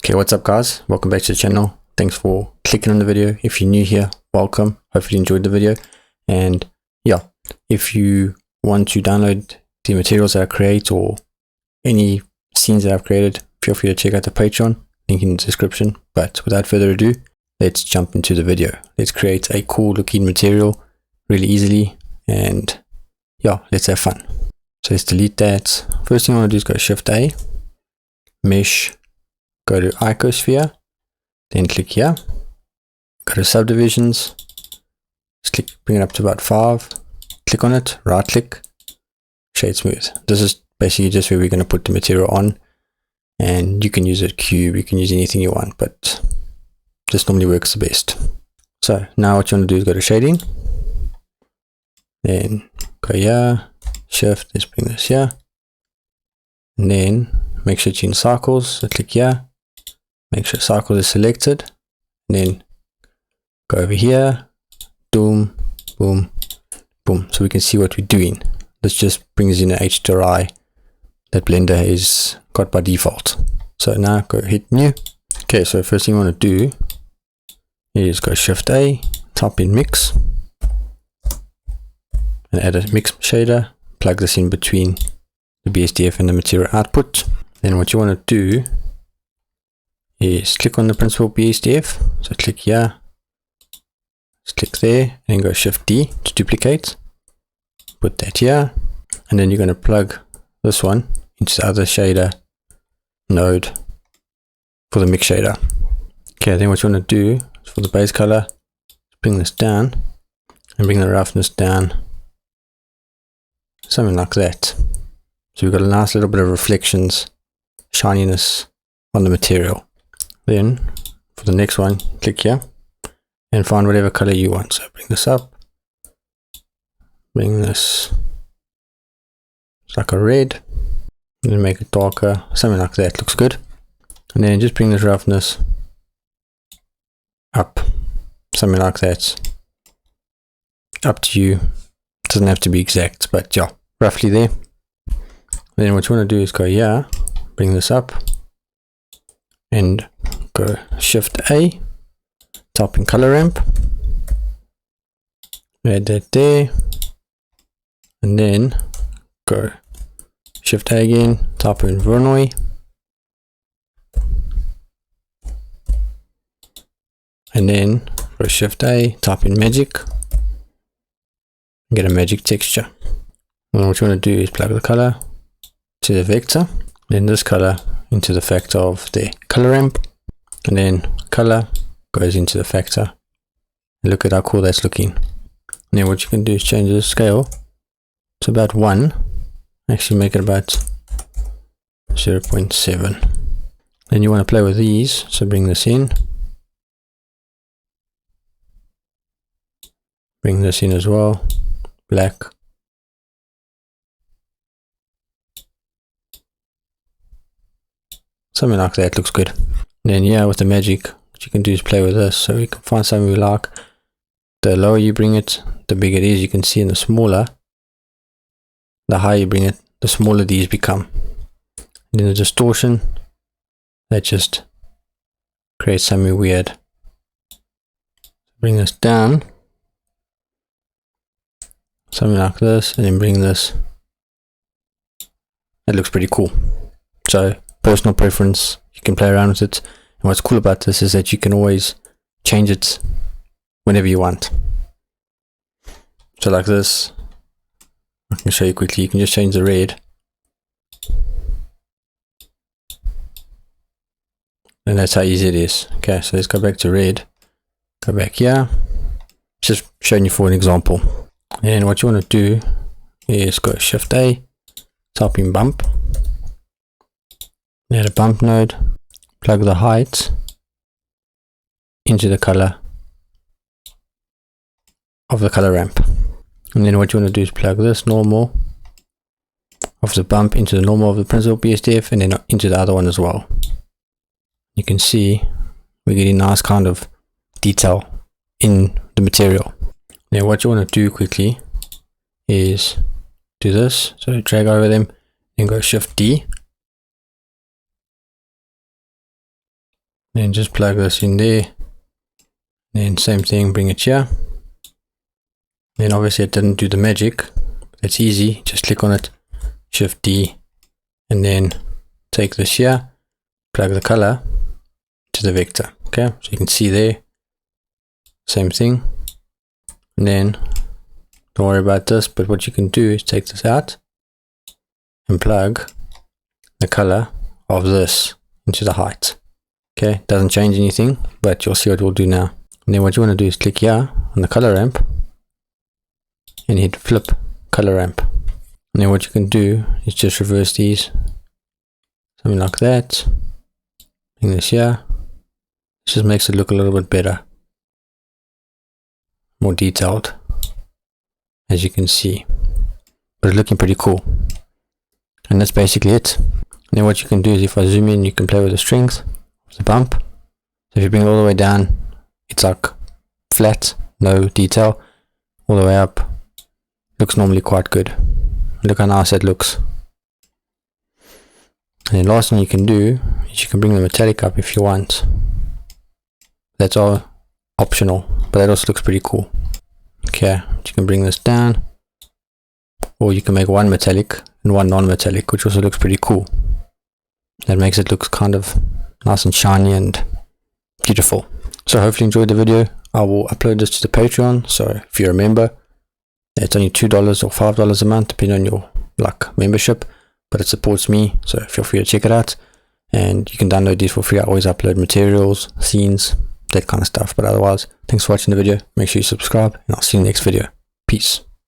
Okay, what's up guys? Welcome back to the channel. Thanks for clicking on the video. If you're new here, welcome. Hopefully you enjoyed the video. And yeah, if you want to download the materials that I create or any scenes that I've created, feel free to check out the Patreon, link in the description. But without further ado, let's jump into the video. Let's create a cool looking material really easily, and yeah, let's have fun. So let's delete that. First thing I want to do is go Shift A, Mesh, go to Icosphere, then click here, go to Subdivisions, just click, bring it up to about 5, click on it, right click, Shade Smooth. This is basically just where we're going to put the material on, and you can use a cube, you can use anything you want, but this normally works the best. So now what you want to do is go to Shading, then go here, Shift, let's bring this here, and then make sure it's in Circles, so click here, make sure Circles is selected, and then go over here, boom, boom, boom, so we can see what we're doing. This just brings in an HDRI that Blender is got by default. So now go hit New. Okay, so first thing you want to do is go Shift A, type in Mix, and add a mix shader, plug this in between the BSDF and the material output. Then what you want to do is click on the principal BSDF, so click here, just click there, and go Shift D to duplicate, put that here, and then you're going to plug this one into the other shader node for the mix shader. Okay, then what you want to do is for the base color, bring this down and bring the roughness down, something like that. So we've got a nice little bit of reflections, shininess on the material. Then for the next one, click here and find whatever color you want. So bring this up, bring this, it's like a red, and then make it darker, something like that, looks good. And then just bring this roughness up, something like that, up to you. It doesn't have to be exact, but yeah, roughly there. Then what you want to do is go here, bring this up, and go Shift A, type in color ramp, add that there, and then go Shift A again, type in Voronoi, and then go Shift A, type in Magic, and get a magic texture. And what you want to do is plug the color to the vector, then this color into the factor of the color ramp, and then color goes into the factor. And look at how cool that's looking. And then what you can do is change the scale to about 1, actually make it about 0.7. Then you want to play with these, so bring this in, bring this in as well, black, something like that, looks good. And then yeah, with the magic, what you can do is play with this, so you can find something you like. The lower you bring it, the bigger it is. You can see, in the smaller, the higher you bring it, the smaller these become. And then the distortion, that just creates something weird. Bring this down, something like this, and then bring this. That looks pretty cool. So personal preference, you can play around with it. And what's cool about this is that you can always change it whenever you want. So like this, I can show you quickly, you can just change the red, and that's how easy it is. Okay, so let's go back to red, go back here, just showing you for an example. And what you want to do is go Shift A, type in bump, add a bump node, plug the height into the color of the color ramp. And then what you want to do is plug this normal of the bump into the normal of the principal BSDF, and then into the other one as well. You can see we're getting nice kind of detail in the material. Now what you want to do quickly is do this, so drag over them and go Shift D, Then just plug this in there. Then same thing, bring it here. Then obviously it didn't do the magic. It's easy, just click on it, Shift D, and then take this here, plug the color to the vector. Okay, so you can see there, same thing. And then don't worry about this, but what you can do is take this out and plug the color of this into the height. Okay, doesn't change anything, but you'll see what we'll do now. And then what you want to do is click here on the color ramp and hit flip color ramp. And then what you can do is just reverse these, something like that. Bring this here. This just makes it look a little bit better, more detailed, as you can see. But it's looking pretty cool. And that's basically it. And then what you can do is, if I zoom in, you can play with the strength, the bump. So if you bring it all the way down, it's like flat, no detail. All the way up, looks normally quite good. Look how nice that looks. And the last thing you can do is you can bring the metallic up if you want. That's all optional, but that also looks pretty cool. Okay, you can bring this down, or you can make one metallic and one non-metallic, which also looks pretty cool. That makes it look kind of nice and shiny and beautiful. So hopefully you enjoyed the video. I will upload this to the Patreon, so if you're a member, it's only $2 or $5 a month, depending on your membership, but it supports me, so feel free to check it out. And you can download these for free. I always upload materials, scenes, that kind of stuff. But otherwise, thanks for watching the video. Make sure you subscribe, and I'll see you in the next video. Peace.